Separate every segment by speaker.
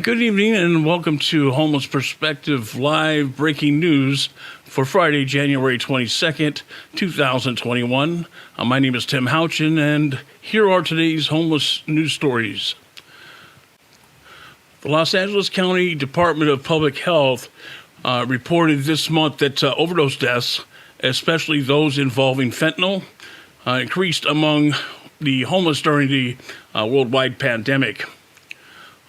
Speaker 1: Good evening and welcome to Homeless Perspective Live Breaking News for Friday, January 22nd, 2021. My name is Tim Houchin and here are today's homeless news stories. The Los Angeles County Department of Public Health reported this month that overdose deaths, especially those involving fentanyl, increased among the homeless during the worldwide pandemic.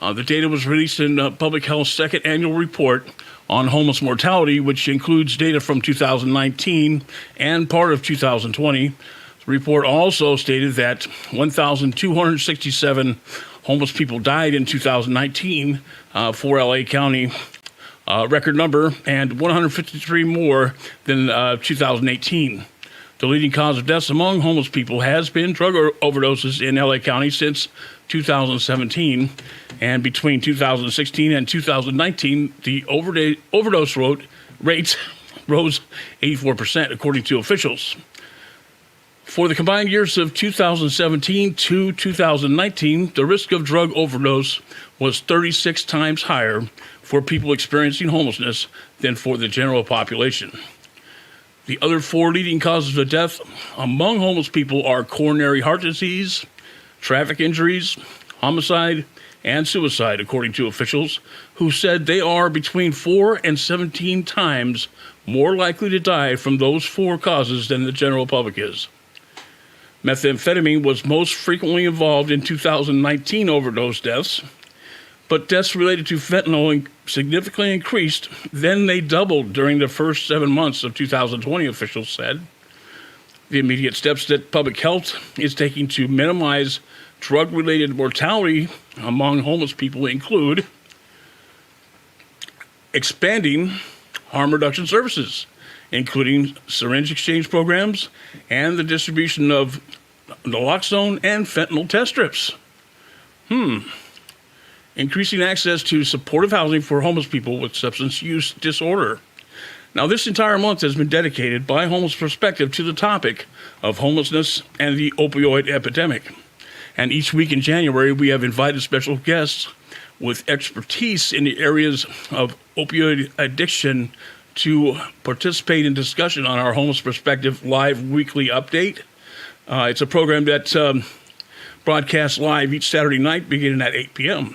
Speaker 1: The data was released in Public Health's second annual report on homeless mortality, which includes data from 2019 and part of 2020. The report also stated that 1,267 homeless people died in 2019 for LA County, record number, and 153 more than 2018. The leading cause of deaths among homeless people has been drug overdoses in LA County since 2017, and between 2016 and 2019, the overdose rate rose 84%, according to officials. For the combined years of 2017 to 2019, the risk of drug overdose was 36 times higher for people experiencing homelessness than for the general population. The other four leading causes of death among homeless people are coronary heart disease, traffic injuries, homicide, and suicide, according to officials who said they are between 4 and 17 times more likely to die from those four causes than the general public is. Methamphetamine was most frequently involved in 2019 overdose deaths, but deaths related to fentanyl significantly increased. Then they doubled during the first 7 months of 2020, officials said. The immediate steps that public health is taking to minimize drug-related mortality among homeless people include expanding harm reduction services, including syringe exchange programs and the distribution of naloxone and fentanyl test strips. Increasing access to supportive housing for homeless people with substance use disorder. Now, this entire month has been dedicated by Homeless Perspective to the topic of homelessness and the opioid epidemic. And each week in January, we have invited special guests with expertise in the areas of opioid addiction to participate in discussion on our Homeless Perspective Live weekly update. It's a program that broadcasts live each Saturday night beginning at 8 p.m.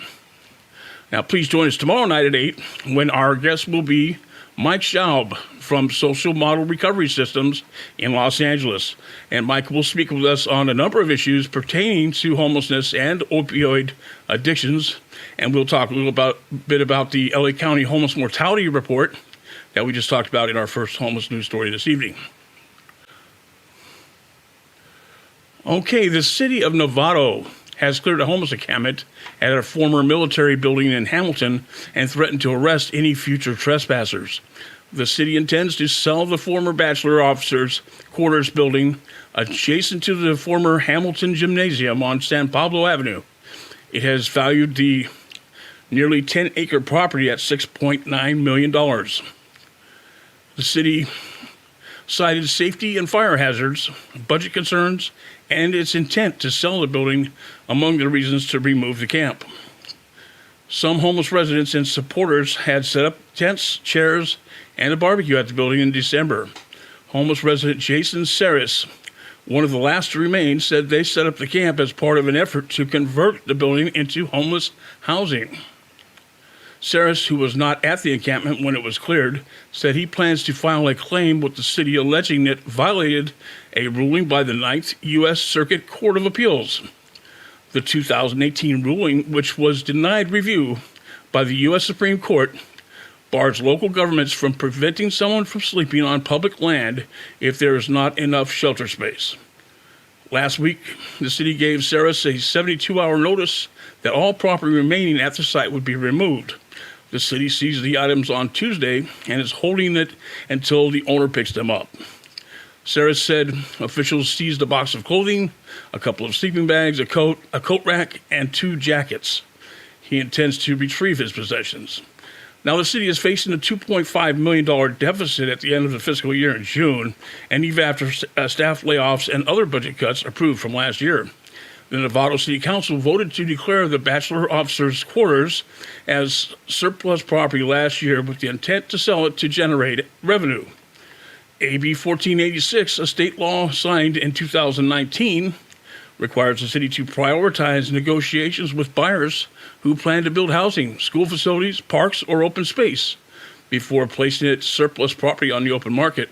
Speaker 1: Now, please join us tomorrow night at 8 when our guest will be Mike Schaub from Social Model Recovery Systems in Los Angeles. And Mike will speak with us on a number of issues pertaining to homelessness and opioid addictions. And we'll talk a little bit about the LA County Homeless Mortality Report that we just talked about in our first homeless news story this evening. Okay, the City of Novato has cleared a homeless encampment at a former military building in Hamilton and threatened to arrest any future trespassers. The city intends to sell the former bachelor officers' quarters building adjacent to the former Hamilton Gymnasium on San Pablo Avenue. It has valued the nearly 10-acre property at $6.9 million. The city cited safety and fire hazards, budget concerns, and its intent to sell the building among the reasons to remove the camp. Some homeless residents and supporters had set up tents, chairs, and a barbecue at the building in December. Homeless resident Jason Saris, one of the last to remain, said they set up the camp as part of an effort to convert the building into homeless housing. Saris, who was not at the encampment when it was cleared, said he plans to file a claim with the city alleging it violated a ruling by the 9th U.S. Circuit Court of Appeals. The 2018 ruling, which was denied review by the U.S. Supreme Court, bars local governments from preventing someone from sleeping on public land if there is not enough shelter space. Last week, the city gave Saris a 72-hour notice that all property remaining at the site would be removed. The city seized the items on Tuesday and is holding it until the owner picks them up. Saris said officials seized a box of clothing, a couple of sleeping bags, a coat rack, and 2 jackets. He intends to retrieve his possessions. Now, the city is facing a $2.5 million deficit at the end of the fiscal year in June, and even after staff layoffs and other budget cuts approved from last year. The Novato City Council voted to declare the bachelor officers' quarters as surplus property last year with the intent to sell it to generate revenue. AB 1486, a state law signed in 2019, requires the city to prioritize negotiations with buyers who plan to build housing, school facilities, parks, or open space before placing its surplus property on the open market.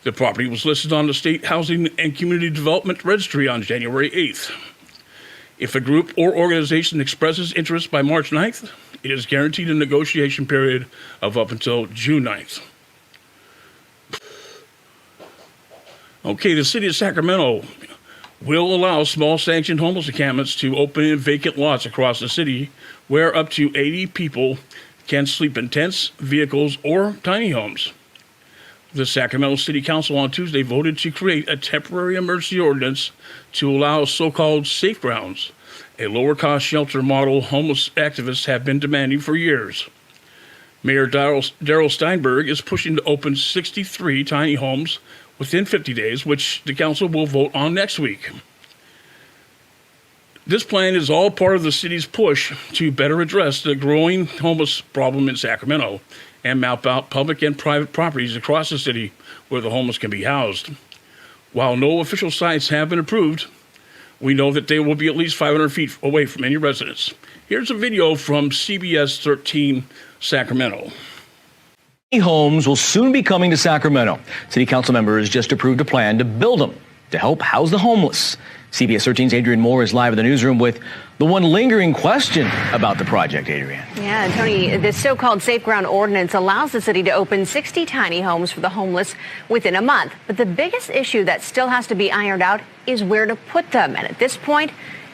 Speaker 1: The property was listed on the State Housing and Community Development Registry on January 8th. If a group or organization expresses interest by March 9th, it is guaranteed a negotiation period of up until June 9th. Okay, the city of Sacramento will allow small sanctioned homeless encampments to open in vacant lots across the city where up to 80 people can sleep in tents, vehicles, or tiny homes. The Sacramento City Council on Tuesday voted to create a temporary emergency ordinance to allow so-called safe grounds, a lower-cost shelter model homeless activists have been demanding for years. Mayor Darrell Steinberg is pushing to open 63 tiny homes within 50 days, which the council will vote on next week. This plan is all part of the city's push to better address the growing homeless problem in Sacramento and map out public and private properties across the city where the homeless can be housed. While no official sites have been approved, we know that they will be at least 500 feet away from any residence. Here's a video from CBS 13 Sacramento.
Speaker 2: Homes will soon be coming to Sacramento. City council members just approved a plan to build them to help house the homeless. CBS 13's Adrian Moore is live in the newsroom with the one lingering question about the project, Adrian.
Speaker 3: Yeah, and Tony, this so-called Safe Ground Ordinance allows the city to open 60 tiny homes for the homeless within a month. But the biggest issue that still has to be ironed out is where to put them. And at this point,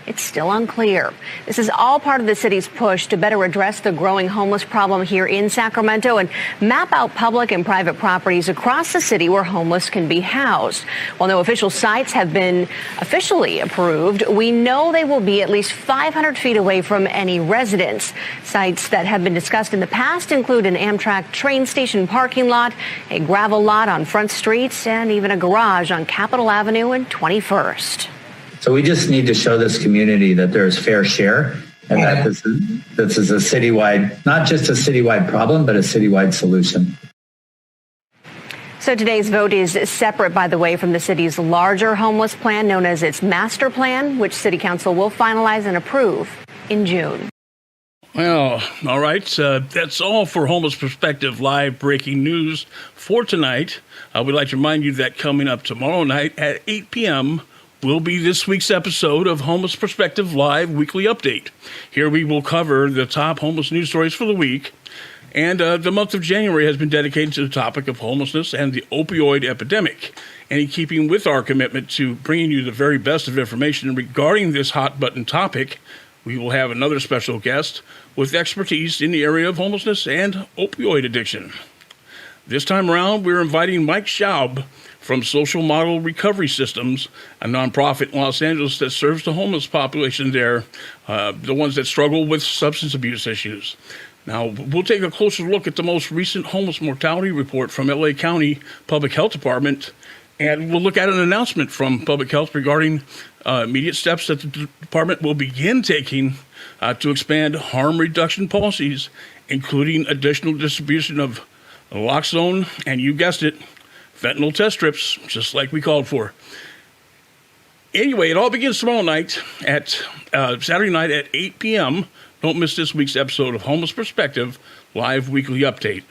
Speaker 3: it's still unclear. This is all part of the city's push to better address the growing homeless problem here in Sacramento and map out public and private properties across the city where homeless can be housed. While no official sites have been officially approved, we know they will be at least 500 feet away from any residence. Sites that have been discussed in the past include an Amtrak train station parking lot, a gravel lot on Front Street, and even a garage on Capitol Avenue and 21st.
Speaker 4: So we just need to show this community that there's fair share and that this is a citywide, not just a citywide problem, but a citywide solution.
Speaker 3: So today's vote is separate, by the way, from the city's larger homeless plan known as its master plan, which City Council will finalize and approve in June.
Speaker 1: Well, all right. That's all for Homeless Perspective live breaking news for tonight. We'd like to remind you that coming up tomorrow night at 8 p.m., will be this week's episode of Homeless Perspective Live Weekly Update. Here we will cover the top homeless news stories for the week. And the month of January has been dedicated to the topic of homelessness and the opioid epidemic. And in keeping with our commitment to bringing you the very best of information regarding this hot button topic, we will have another special guest with expertise in the area of homelessness and opioid addiction. This time around, we're inviting Mike Schaub from Social Model Recovery Systems, a nonprofit in Los Angeles that serves the homeless population there, the ones that struggle with substance abuse issues. Now, we'll take a closer look at the most recent homeless mortality report from LA County Public Health Department, and we'll look at an announcement from Public Health regarding immediate steps that the department will begin taking to expand harm reduction policies, including additional distribution of naloxone, and you guessed it, fentanyl test strips, just like we called for. Anyway, it all begins tomorrow night at Saturday night at 8 p.m. Don't miss this week's episode of Homeless Perspective Live Weekly Update.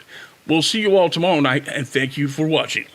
Speaker 1: We'll see you all tomorrow night, and thank you for watching.